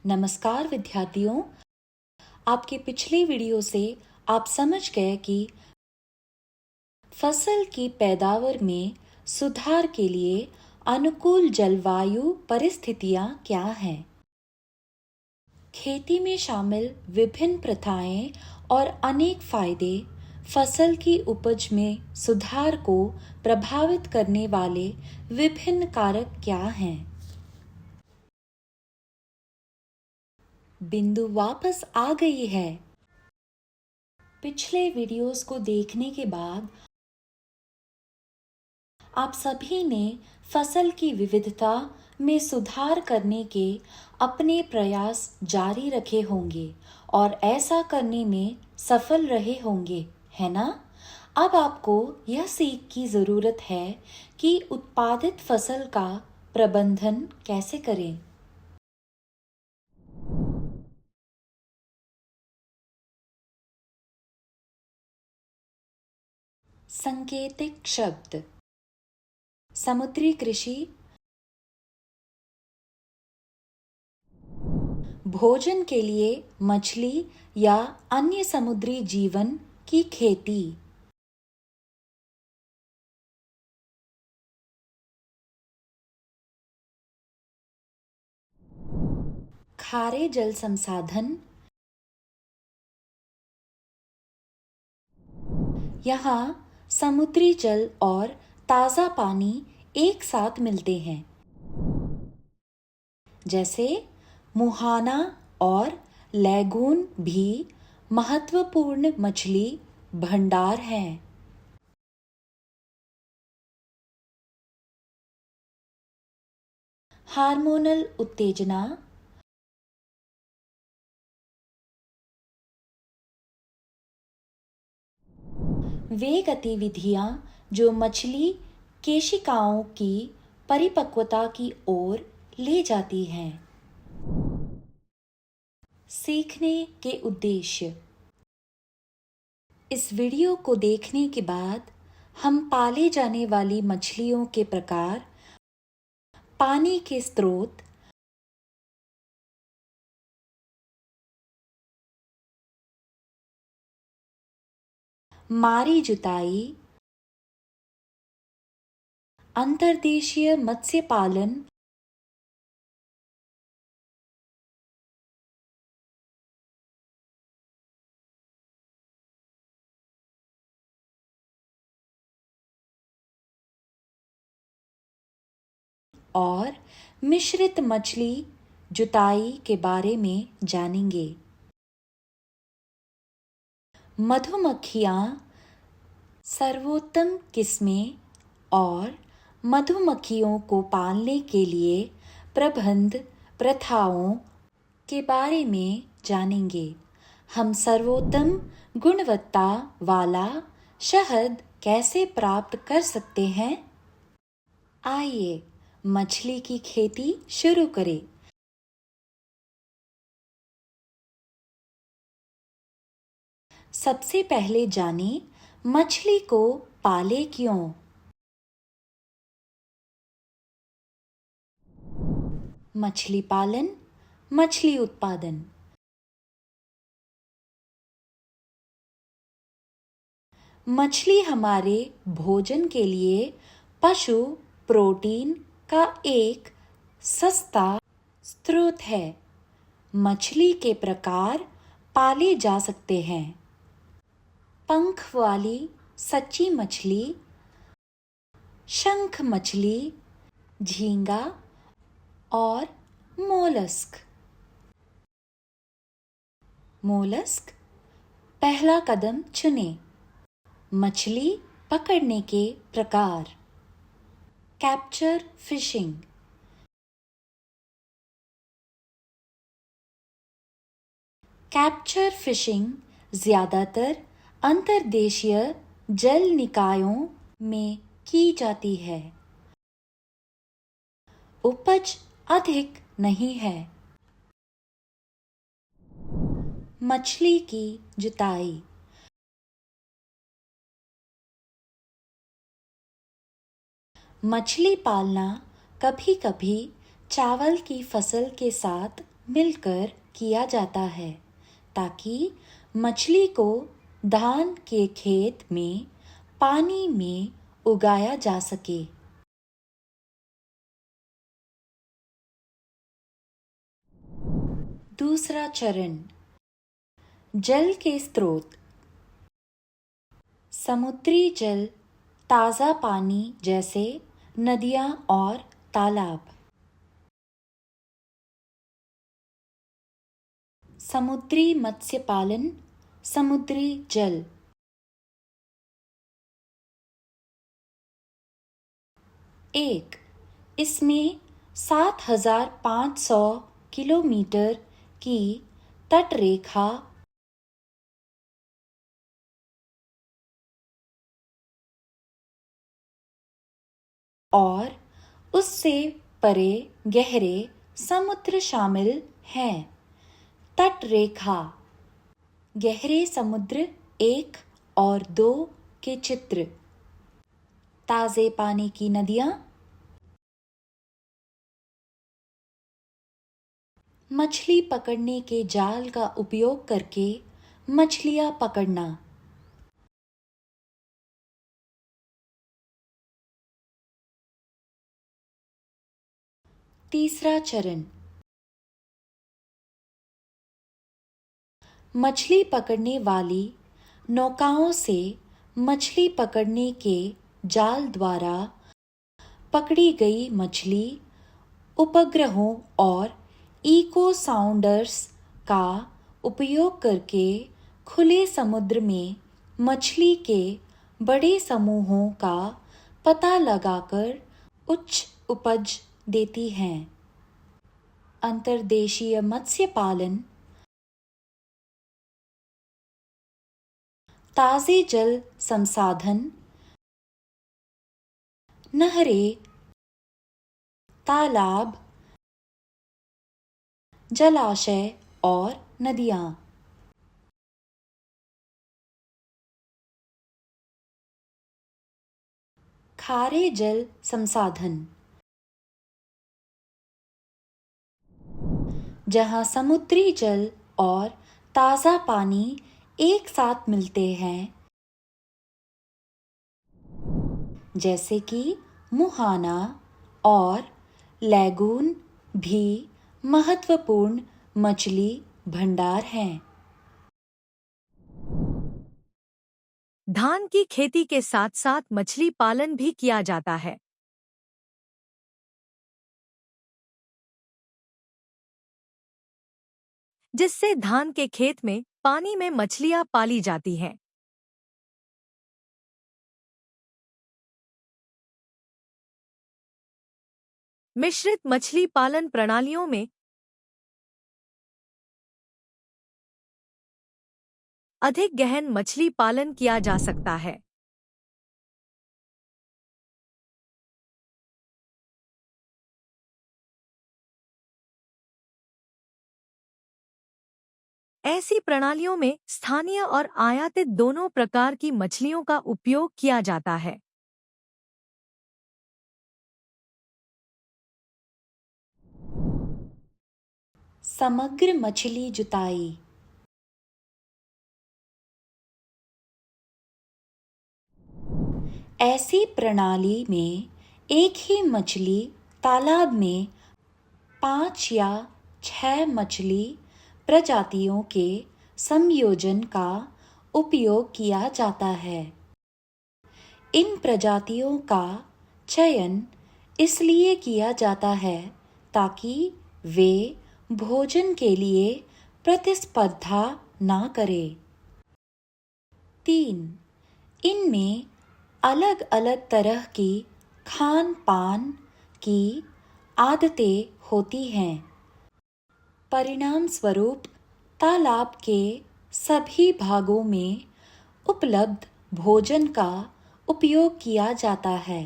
नमस्कार विद्यार्थियों, आपके पिछले वीडियो से आप समझ गए कि फसल की पैदावार में सुधार के लिए अनुकूल जलवायु परिस्थितियां क्या हैं। खेती में शामिल विभिन्न प्रथाएं और अनेक फायदे फसल की उपज में सुधार को प्रभावित करने वाले विभिन्न कारक क्या हैं। बिंदु वापस आ गई है। पिछले वीडियोस को देखने के बाद आप सभी ने फसल की विविधता में सुधार करने के अपने प्रयास जारी रखे होंगे और ऐसा करने में सफल रहे होंगे, है ना? अब आपको यह सीख की ज़रूरत है कि उत्पादित फसल का प्रबंधन कैसे करें। सांकेतिक शब्द: समुद्री कृषि, भोजन के लिए मछली या अन्य समुद्री जीवन की खेती, खारे जल संसाधन, यहाँ समुद्री जल और ताज़ा पानी एक साथ मिलते हैं, जैसे मुहाना और लैगून भी महत्वपूर्ण मछली भंडार हैं। हार्मोनल उत्तेजना, वे गतिविधियां जो मछली केशिकाओं की परिपक्वता की ओर ले जाती हैं। सीखने के उद्देश्य: इस वीडियो को देखने के बाद हम पाले जाने वाली मछलियों के प्रकार, पानी के स्रोत, मारी जुताई, अंतर्देशीय मत्स्य पालन, और मिश्रित मछली जुताई के बारे में जानेंगे। मधुमक्खियां सर्वोत्तम किस्में और मधुमक्खियों को पालने के लिए प्रबंध प्रथाओं के बारे में जानेंगे। हम सर्वोत्तम गुणवत्ता वाला शहद कैसे प्राप्त कर सकते हैं? आइए मछली की खेती शुरू करें। सबसे पहले जानें मछली को पाले क्यों। मछली पालन, मछली उत्पादन। मछली हमारे भोजन के लिए पशु प्रोटीन का एक सस्ता स्रोत है। मछली के प्रकार पाले जा सकते हैं: पंख वाली सच्ची मछली, शंख मछली, झींगा और मोलस्क। मोलस्क, पहला कदम चुनें। मछली पकड़ने के प्रकार: कैप्चर फिशिंग, कैप्चर फिशिंग ज्यादातर अंतर्देशीय जल निकायों में की जाती है। उपज अधिक नहीं है। मछली की जुताई: मछली पालना कभी-कभी चावल की फसल के साथ मिलकर किया जाता है ताकि मछली को धान के खेत में पानी में उगाया जा सके। दूसरा चरण, जल के स्रोत। समुद्री जल, ताज़ा पानी जैसे नदियाँ और तालाब। समुद्री मत्स्य पालन, समुद्री जल। एक, इसमें 7,500 किलोमीटर की तटरेखा और उससे परे गहरे समुद्र शामिल हैं। तटरेखा, गहरे समुद्र 1 और 2 के चित्र। ताज़े पानी की नदियाँ, मछली पकड़ने के जाल का उपयोग करके मछलियाँ पकड़ना। तीसरा चरण, मछली पकड़ने वाली नौकाओं से मछली पकड़ने के जाल द्वारा पकड़ी गई मछली उपग्रहों और इको साउंडर्स का उपयोग करके खुले समुद्र में मछली के बड़े समूहों का पता लगाकर उच्च उपज देती हैं। अंतर्देशीय मत्स्य पालन, ताज़े जल संसाधन, नहरें, तालाब, जलाशय और नदियाँ। खारे जल संसाधन, जहाँ समुद्री जल और ताज़ा पानी एक साथ मिलते हैं, जैसे कि मुहाना और लैगून भी महत्वपूर्ण मछली भंडार हैं। धान की खेती के साथ साथ मछली पालन भी किया जाता है, जिससे धान के खेत में पानी में मछलियां पाली जाती हैं। मिश्रित मछली पालन प्रणालियों में अधिक गहन मछली पालन किया जा सकता है। ऐसी प्रणालियों में स्थानीय और आयातित दोनों प्रकार की मछलियों का उपयोग किया जाता है। समग्र मछली जुताई, ऐसी प्रणाली में एक ही मछली तालाब में 5 या 6 मछली प्रजातियों के संयोजन का उपयोग किया जाता है। इन प्रजातियों का चयन इसलिए किया जाता है ताकि वे भोजन के लिए प्रतिस्पर्धा ना करें। 3, इनमें अलग अलग तरह की खान पान की आदतें होती हैं। परिणाम स्वरूप तालाब के सभी भागों में उपलब्ध भोजन का उपयोग किया जाता है।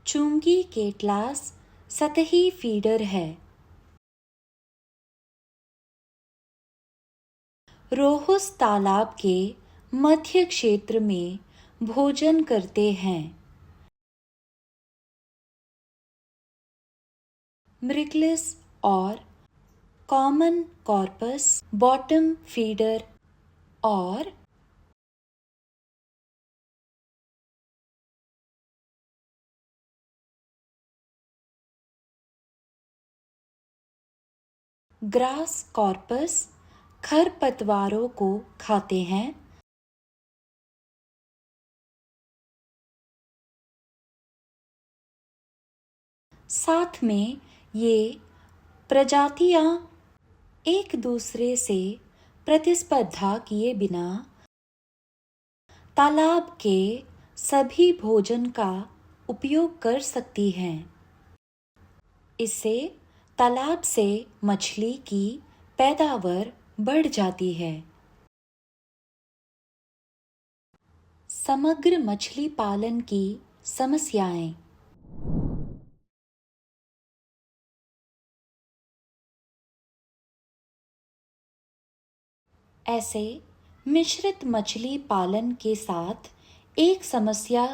चुंगी केटलास सतही फीडर है। रोहुस तालाब के मध्य क्षेत्र में भोजन करते हैं। मृगलिस और कॉमन कॉर्पस, बॉटम फीडर और ग्रास कॉर्पस खरपतवारों को खाते हैं। साथ में ये प्रजातियां एक दूसरे से प्रतिस्पर्धा किए बिना तालाब के सभी भोजन का उपयोग कर सकती हैं। इससे तालाब से मछली की पैदावार बढ़ जाती है। समग्र मछली पालन की समस्याएं। ऐसे मिश्रित मछली पालन के साथ एक समस्या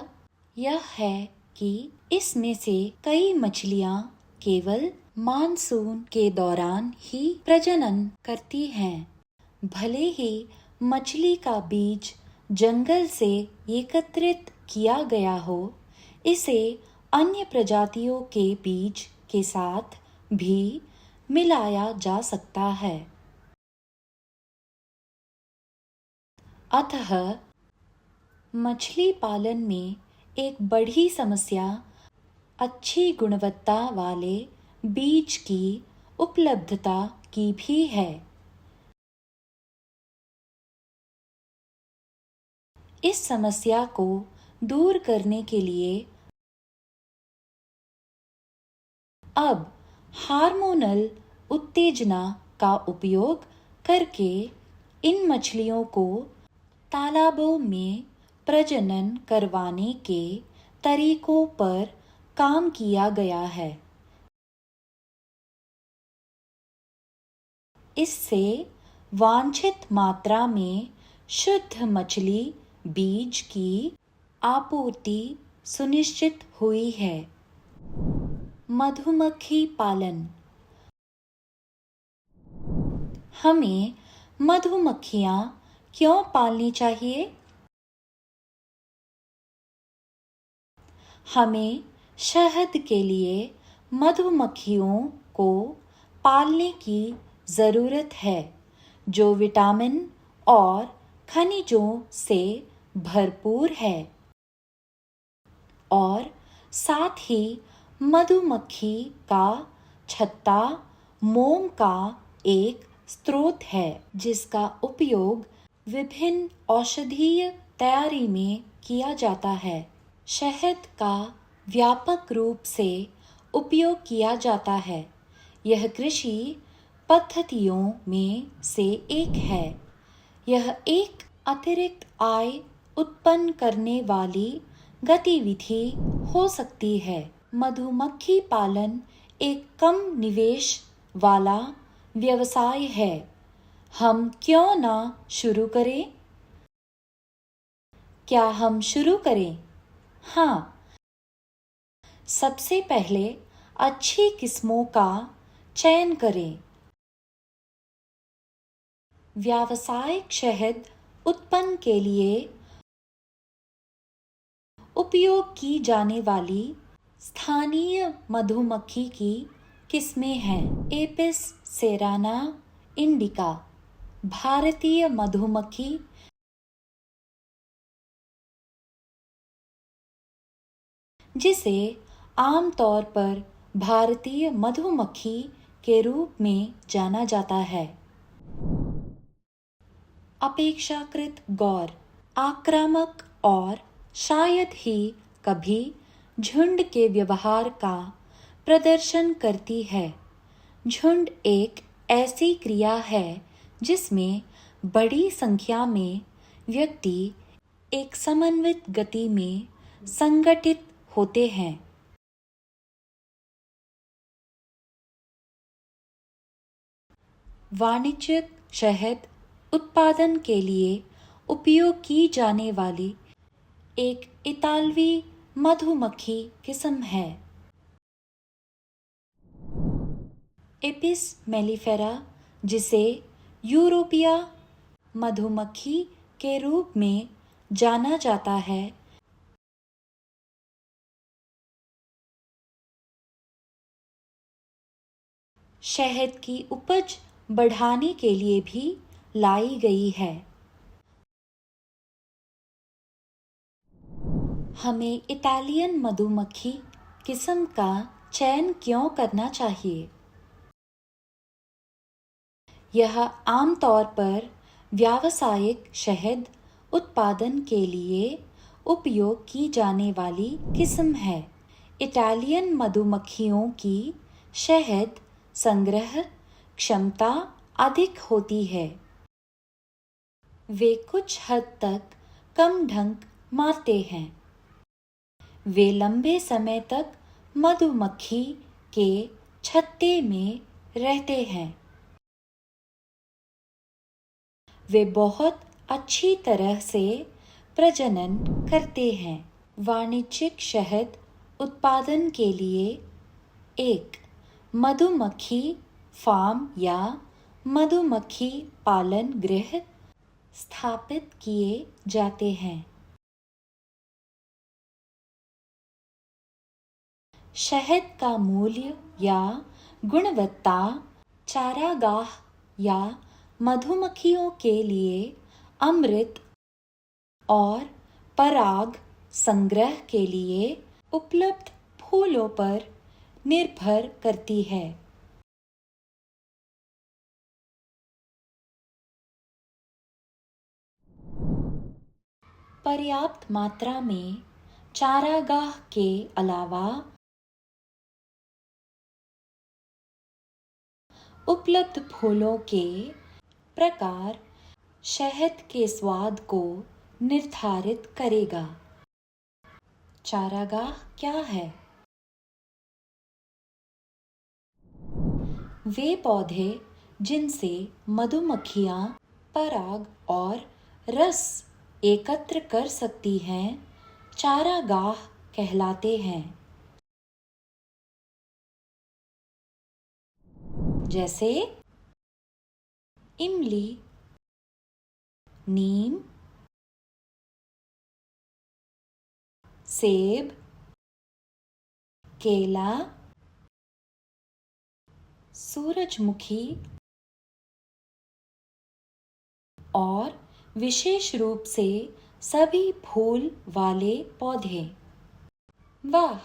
यह है कि इसमें से कई मछलियां केवल मानसून के दौरान ही प्रजनन करती हैं। भले ही मछली का बीज जंगल से एकत्रित किया गया हो, इसे अन्य प्रजातियों के बीज के साथ भी मिलाया जा सकता है। अतः मछली पालन में एक बड़ी समस्या अच्छी गुणवत्ता वाले बीज की उपलब्धता की भी है। इस समस्या को दूर करने के लिए अब हार्मोनल उत्तेजना का उपयोग करके इन मछलियों को तालाबों में प्रजनन करवाने के तरीकों पर काम किया गया है। इससे वांछित मात्रा में शुद्ध मछली बीज की आपूर्ति सुनिश्चित हुई है। मधुमक्खी पालन। हमें मधुमक्खियां क्यों पालनी चाहिए? हमें शहद के लिए मधुमक्खियों को पालने की ज़रूरत है, जो विटामिन और खनिजों से भरपूर है और साथ ही मधुमक्खी का छत्ता मोम का एक स्रोत है, जिसका उपयोग विभिन्न औषधीय तैयारी में किया जाता है। शहद का व्यापक रूप से उपयोग किया जाता है। यह कृषि पद्धतियों में से एक है। यह एक अतिरिक्त आय उत्पन्न करने वाली गतिविधि हो सकती है। मधुमक्खी पालन एक कम निवेश वाला व्यवसाय है। हम क्यों ना शुरू करें? क्या हम शुरू करें? हाँ। सबसे पहले अच्छी किस्मों का चयन करें। व्यावसायिक शहद उत्पन्न के लिए उपयोग की जाने वाली स्थानीय मधुमक्खी की किस्में हैं। एपिस सेराना इंडिका भारतीय मधुमक्खी, जिसे आमतौर पर भारतीय मधुमक्खी के रूप में जाना जाता है। अपेक्षाकृत गौर, आक्रामक और शायद ही कभी झुंड के व्यवहार का प्रदर्शन करती है। झुंड एक ऐसी क्रिया है जिसमें बड़ी संख्या में व्यक्ति एक समन्वित गति में संगठित होते हैं। वाणिज्यिक शहद उत्पादन के लिए उपयोग की जाने वाली एक इतालवी मधुमक्खी किस्म है। एपिस मेलिफेरा, जिसे यूरोपिया मधुमक्खी के रूप में जाना जाता है, शहद की उपज बढ़ाने के लिए भी लाई गई है। हमें इटालियन मधुमक्खी किस्म का चयन क्यों करना चाहिए? यह आमतौर पर व्यावसायिक शहद उत्पादन के लिए उपयोग की जाने वाली किस्म है। इटालियन मधुमक्खियों की शहद संग्रह क्षमता अधिक होती है। वे कुछ हद तक कम डंक मारते हैं। वे लंबे समय तक मधुमक्खी के छत्ते में रहते हैं। वे बहुत अच्छी तरह से प्रजनन करते हैं। वाणिज्यिक शहद उत्पादन के लिए एक मधुमक्खी फार्म या मधुमक्खी पालन गृह स्थापित किए जाते हैं। शहद का मूल्य या गुणवत्ता चारागाह या मधुमक्खियों के लिए अमृत और पराग संग्रह के लिए उपलब्ध फूलों पर निर्भर करती है। पर्याप्त मात्रा में चारागाह के अलावा उपलब्ध फूलों के प्रकार शहद के स्वाद को निर्धारित करेगा। चारागाह क्या है? वे पौधे जिनसे मधुमक्खियां पराग और रस एकत्र कर सकती हैं, चारागाह कहलाते हैं। जैसे इमली, नीम, सेब, केला, सूरजमुखी और विशेष रूप से सभी फूल वाले पौधे। वाह,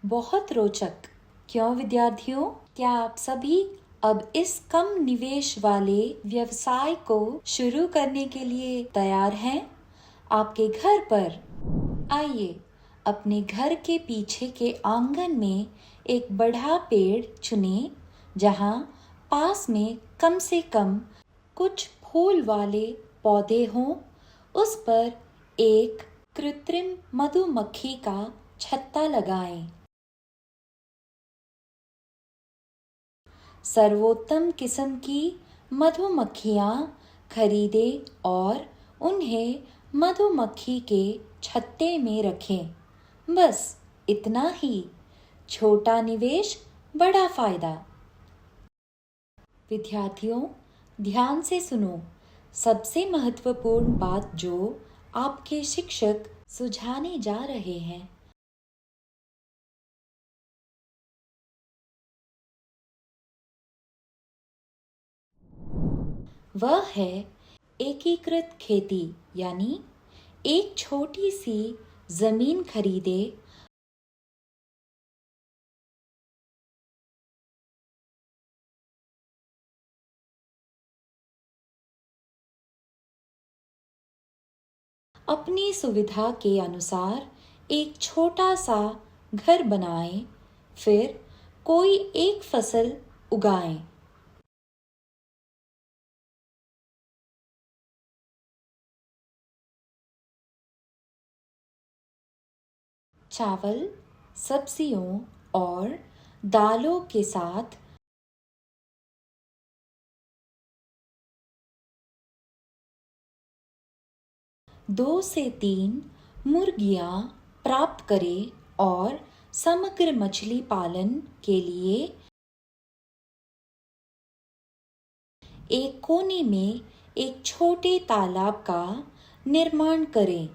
बहुत रोचक! क्यों विद्यार्थियों, क्या आप सभी अब इस कम निवेश वाले व्यवसाय को शुरू करने के लिए तैयार हैं? आपके घर पर आइए, अपने घर के पीछे के आंगन में एक बड़ा पेड़ चुनें, जहां पास में कम से कम कुछ फूल वाले पौधे हों। उस पर एक कृत्रिम मधुमक्खी का छत्ता लगाएं। सर्वोत्तम किस्म की मधुमक्खियां खरीदें और उन्हें मधुमक्खी के छत्ते में रखें। बस इतना ही। छोटा निवेश, बड़ा फायदा। विद्यार्थियों, ध्यान से सुनो। सबसे महत्वपूर्ण बात जो आपके शिक्षक सुझाने जा रहे हैं, वह है एकीकृत खेती, यानी एक छोटी सी जमीन खरीदे अपनी सुविधा के अनुसार एक छोटा सा घर बनाएं, फिर कोई एक फसल उगाएं। चावल, सब्जियों और दालों के साथ 2 से 3 मुर्गियां प्राप्त करें और समग्र मछली पालन के लिए एक कोने में एक छोटे तालाब का निर्माण करें।